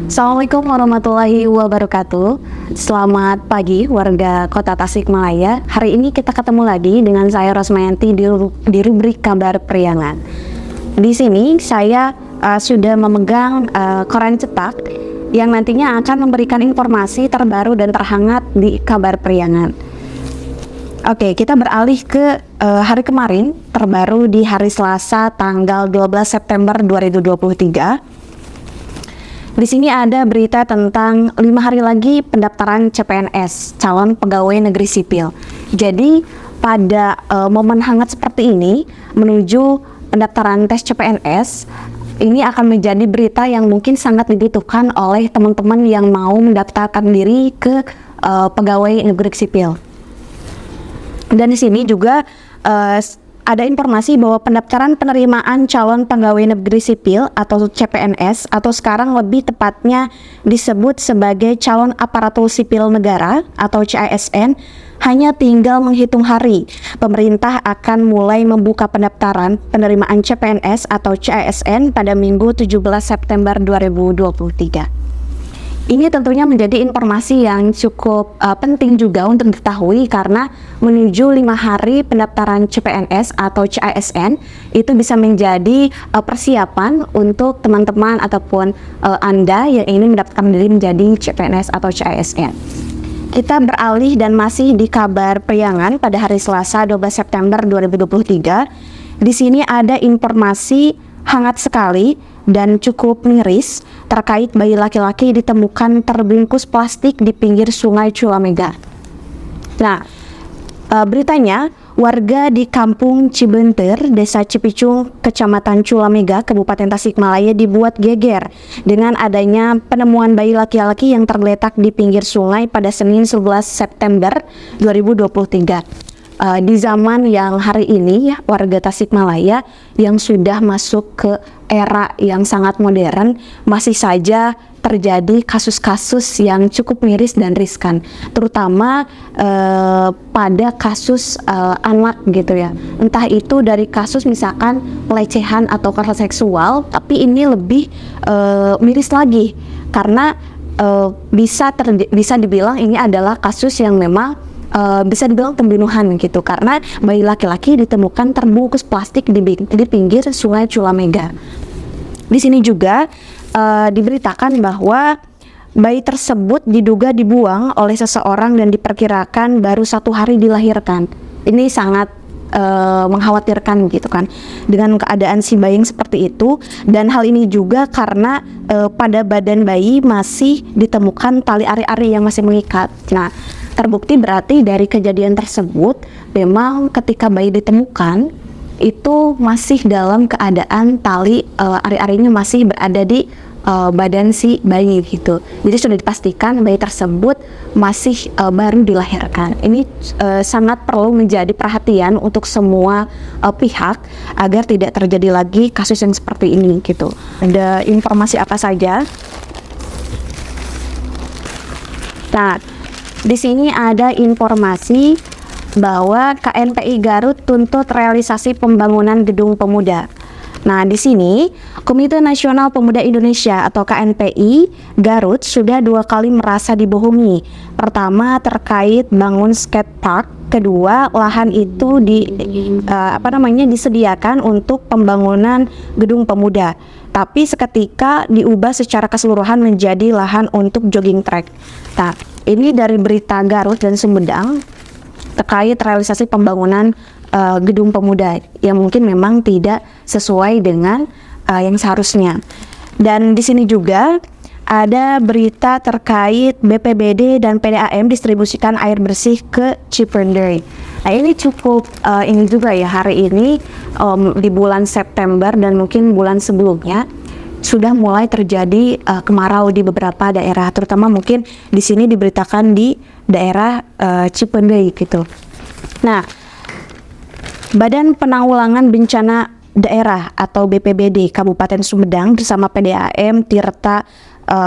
Assalamualaikum warahmatullahi wabarakatuh. Selamat pagi warga Kota Tasikmalaya. Hari ini kita ketemu lagi dengan saya Rosmayanti di rubrik Kabar Priangan. Di sini saya sudah memegang koran cetak yang nantinya akan memberikan informasi terbaru dan terhangat di Kabar Priangan. Oke, kita beralih ke hari kemarin, terbaru di hari Selasa tanggal 12 September 2023. Di sini ada berita tentang 5 hari lagi pendaftaran CPNS, calon pegawai negeri sipil. Jadi pada momen hangat seperti ini menuju pendaftaran tes CPNS, ini akan menjadi berita yang mungkin sangat dibutuhkan oleh teman-teman yang mau mendaftarkan diri ke pegawai negeri sipil. Dan di sini juga ada informasi bahwa pendaftaran penerimaan calon pegawai negeri sipil atau CPNS atau sekarang lebih tepatnya disebut sebagai calon aparatur sipil negara atau CASN hanya tinggal menghitung hari. Pemerintah akan mulai membuka pendaftaran penerimaan CPNS atau CASN pada Minggu 17 September 2023. Ini tentunya menjadi informasi yang cukup penting juga untuk diketahui karena menuju 5 hari pendaftaran CPNS atau CASN itu bisa menjadi persiapan untuk teman-teman ataupun Anda yang ingin mendaftarkan diri menjadi CPNS atau CASN. Kita beralih dan masih di Kabar Priangan pada hari Selasa 12 September 2023. Di sini ada informasi hangat sekali dan cukup miris terkait bayi laki-laki ditemukan terbungkus plastik di pinggir sungai Culamega. Nah, beritanya warga di Kampung Cibenter, Desa Cipicung, Kecamatan Culamega, Kabupaten Tasikmalaya dibuat geger dengan adanya penemuan bayi laki-laki yang tergeletak di pinggir sungai pada Senin 11 September 2023. Di zaman yang hari ini ya, warga Tasikmalaya yang sudah masuk ke era yang sangat modern masih saja terjadi kasus-kasus yang cukup miris dan riskan, terutama pada kasus anak gitu ya, entah itu dari kasus misalkan pelecehan atau kekerasan seksual, tapi ini lebih miris lagi karena bisa dibilang ini adalah kasus yang memang bisa dibilang pembunuhan gitu, karena bayi laki-laki ditemukan terbungkus plastik di pinggir sungai Culamega. Di sini juga diberitakan bahwa bayi tersebut diduga dibuang oleh seseorang dan diperkirakan baru 1 hari dilahirkan. Ini sangat mengkhawatirkan gitu kan dengan keadaan si bayi yang seperti itu, dan hal ini juga karena pada badan bayi masih ditemukan tali ari-ari yang masih mengikat. Nah, terbukti berarti dari kejadian tersebut memang ketika bayi ditemukan itu masih dalam keadaan tali ari-arinya masih berada di badan si bayi gitu. Jadi sudah dipastikan bayi tersebut masih baru dilahirkan. Ini sangat perlu menjadi perhatian untuk semua pihak agar tidak terjadi lagi kasus yang seperti ini gitu. Ada informasi apa saja? Nah, di sini ada informasi bahwa KNPI Garut tuntut realisasi pembangunan gedung pemuda. Nah, di sini Komite Nasional Pemuda Indonesia atau KNPI Garut sudah 2 kali merasa dibohongi. Pertama terkait bangun skate park, kedua lahan itu disediakan untuk pembangunan gedung pemuda, tapi seketika diubah secara keseluruhan menjadi lahan untuk jogging track. Nah, ini dari berita Garut dan Sumedang terkait realisasi pembangunan gedung pemuda yang mungkin memang tidak sesuai dengan yang seharusnya. Dan di sini juga ada berita terkait BPBD dan PDAM distribusikan air bersih ke Cipender. Nah, ini cukup ini juga ya, hari ini di bulan September dan mungkin bulan sebelumnya sudah mulai terjadi kemarau di beberapa daerah, terutama mungkin di sini diberitakan di daerah Cipender gitu. Nah, Badan Penanggulangan Bencana Daerah atau BPBD Kabupaten Sumedang bersama PDAM Tirta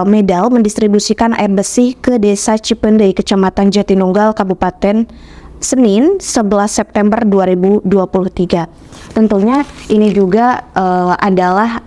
Medal mendistribusikan air bersih ke Desa Cipender, Kecamatan Jatinunggal, Kabupaten Senin 11 September 2023. Tentunya ini juga adalah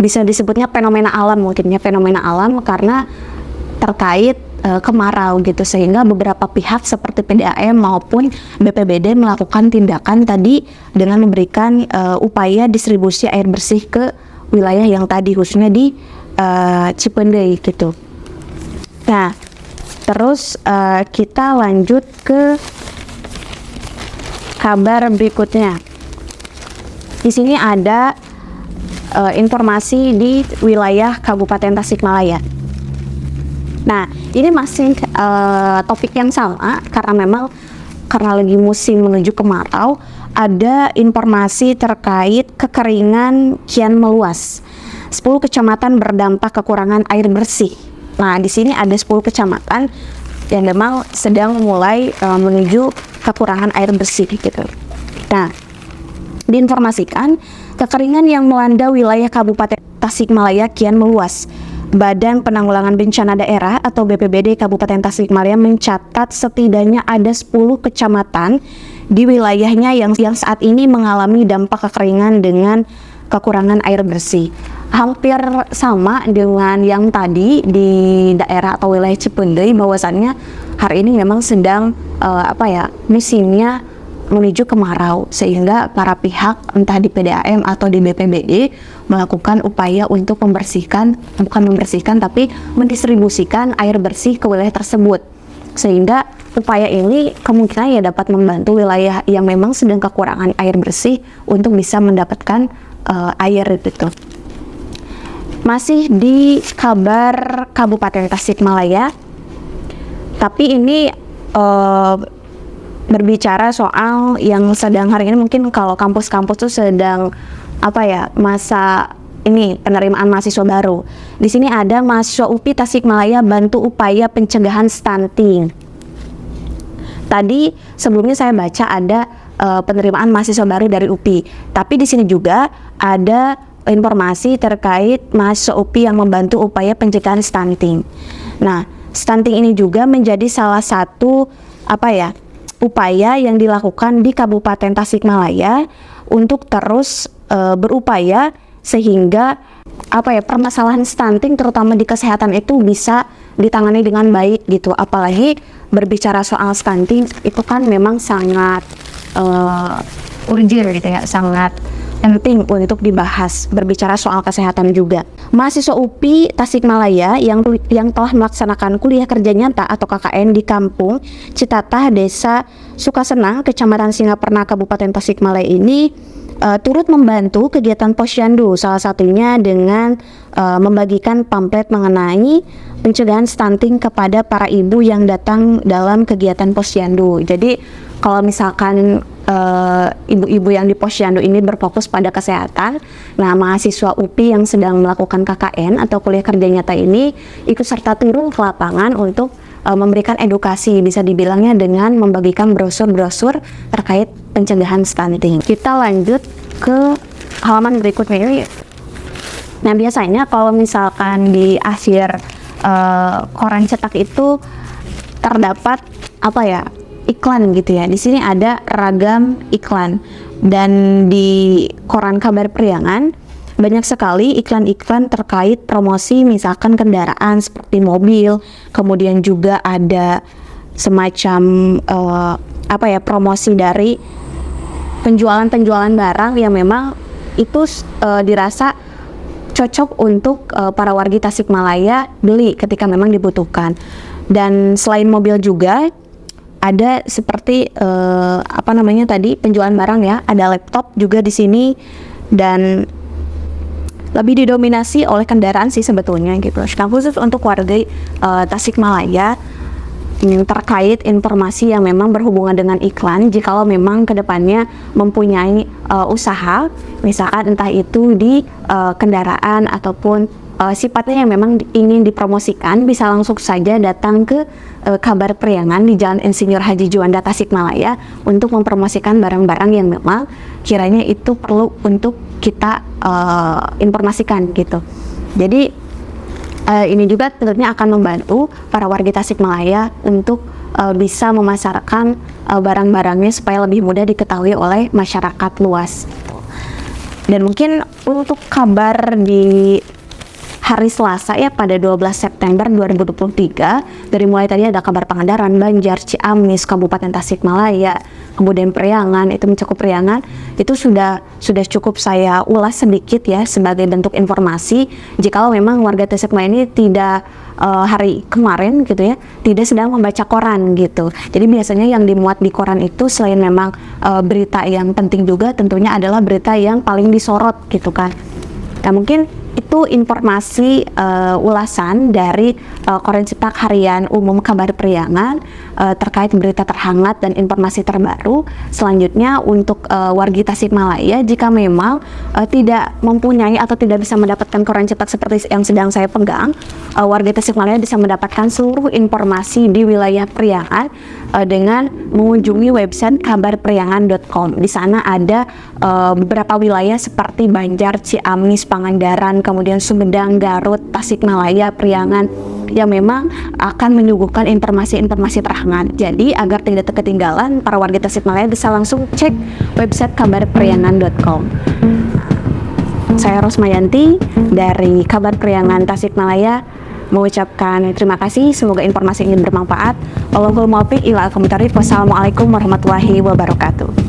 bisa disebutnya fenomena alam, mungkinnya fenomena alam karena terkait kemarau gitu, sehingga beberapa pihak seperti PDAM maupun BPBD melakukan tindakan tadi dengan memberikan upaya distribusi air bersih ke wilayah yang tadi, khususnya di Cipendei gitu. Nah, terus kita lanjut ke kabar berikutnya. Di sini ada informasi di wilayah Kabupaten Tasikmalaya. Nah, ini masih topik yang sama karena memang karena lagi musim menuju kemarau, ada informasi terkait kekeringan kian meluas. 10 kecamatan berdampak kekurangan air bersih. Nah, di sini ada 10 kecamatan yang memang sedang mulai menuju kekurangan air bersih gitu. Nah, diinformasikan kekeringan yang melanda wilayah Kabupaten Tasikmalaya kian meluas. Badan Penanggulangan Bencana Daerah atau BPBD Kabupaten Tasikmalaya mencatat setidaknya ada 10 kecamatan di wilayahnya yang saat ini mengalami dampak kekeringan dengan kekurangan air bersih. Hampir sama dengan yang tadi di daerah atau wilayah Cipendei, bahwasannya hari ini memang sedang musimnya menuju kemarau, sehingga para pihak entah di PDAM atau di BPBD melakukan upaya untuk tapi mendistribusikan air bersih ke wilayah tersebut, sehingga upaya ini kemungkinan ya dapat membantu wilayah yang memang sedang kekurangan air bersih untuk bisa mendapatkan air itu. Masih di kabar Kabupaten Tasikmalaya, tapi ini berbicara soal yang sedang hari ini, mungkin kalau kampus-kampus tuh sedang masa ini penerimaan mahasiswa baru. Di sini ada mahasiswa UPI Tasikmalaya bantu upaya pencegahan stunting. Tadi sebelumnya saya baca ada penerimaan mahasiswa baru dari UPI, tapi di sini juga ada informasi terkait mahasiswa UPI yang membantu upaya pencegahan stunting. Nah, stunting ini juga menjadi salah satu upaya yang dilakukan di Kabupaten Tasikmalaya untuk terus berupaya sehingga permasalahan stunting terutama di kesehatan itu bisa ditangani dengan baik gitu. Apalagi berbicara soal stunting itu kan memang sangat urgent gitu ya, sangat penting untuk dibahas, berbicara soal kesehatan juga. Mahasiswa UPI Tasikmalaya yang telah melaksanakan kuliah kerja nyata atau KKN di Kampung Citatah, Desa Sukasenang, Kecamatan Singaperna, Kabupaten Tasikmalaya ini turut membantu kegiatan Posyandu, salah satunya dengan membagikan pamflet mengenai pencegahan stunting kepada para ibu yang datang dalam kegiatan Posyandu. Jadi kalau misalkan ibu-ibu yang di Posyandu ini berfokus pada kesehatan, nah mahasiswa UPI yang sedang melakukan KKN atau kuliah kerja nyata ini ikut serta turun ke lapangan untuk memberikan edukasi, bisa dibilangnya dengan membagikan brosur-brosur terkait pencegahan stunting. Kita lanjut ke halaman berikutnya. Nah, biasanya kalau misalkan di akhir koran cetak itu terdapat iklan gitu ya. Di sini ada ragam iklan, dan di koran kabar Priangan banyak sekali iklan-iklan terkait promosi misalkan kendaraan seperti mobil, kemudian juga ada semacam promosi dari penjualan barang yang memang itu dirasa cocok untuk para warga Tasikmalaya beli ketika memang dibutuhkan. Dan selain mobil juga ada seperti tadi penjualan barang ya, ada laptop juga di sini, dan lebih didominasi oleh kendaraan sih sebetulnya gitu. Nah, khusus untuk warga Tasikmalaya terkait informasi yang memang berhubungan dengan iklan, jikalau memang kedepannya mempunyai usaha, misalkan entah itu di kendaraan ataupun sifatnya yang memang ingin dipromosikan, bisa langsung saja datang ke kabar Priangan di Jalan Insinyur Haji Juanda Tasikmalaya untuk mempromosikan barang-barang yang memang kiranya itu perlu untuk kita informasikan gitu. Jadi ini juga tentunya akan membantu para warga Tasikmalaya untuk bisa memasarkan barang-barangnya supaya lebih mudah diketahui oleh masyarakat luas. Dan mungkin untuk kabar di hari Selasa ya pada 12 September 2023, dari mulai tadi ada kabar Pangandaran, Banjar, Ciamis, Kabupaten Tasikmalaya, kemudian Priangan, itu mencakup Priangan, itu sudah cukup saya ulas sedikit ya sebagai bentuk informasi jikalau memang warga Tasikmalaya ini tidak hari kemarin gitu ya, tidak sedang membaca koran gitu. Jadi biasanya yang dimuat di koran itu selain memang berita yang penting juga tentunya adalah berita yang paling disorot gitu kan. Nah mungkin itu informasi ulasan dari Koran Cetak Harian Umum Kabar Priangan terkait berita terhangat dan informasi terbaru. Selanjutnya untuk wargi Tasikmalaya, jika memang tidak mempunyai atau tidak bisa mendapatkan koran cetak seperti yang sedang saya pegang, warga Tasikmalaya bisa mendapatkan seluruh informasi di wilayah Priangan dengan mengunjungi website kabarpriangan.com. Di sana ada beberapa wilayah seperti Banjar, Ciamis, Pangandaran, kemudian Sumedang, Garut, Tasikmalaya, Priangan yang memang akan menyuguhkan informasi-informasi terhangat. Jadi agar tidak ketinggalan, para warga Tasikmalaya bisa langsung cek website kabarpriangan.com. Saya Rosmayanti dari Kabar Priangan Tasikmalaya mengucapkan terima kasih, semoga informasi ini bermanfaat. Wallahul muwaffiq ila aqwamit thoriq. Wassalamualaikum warahmatullahi wabarakatuh.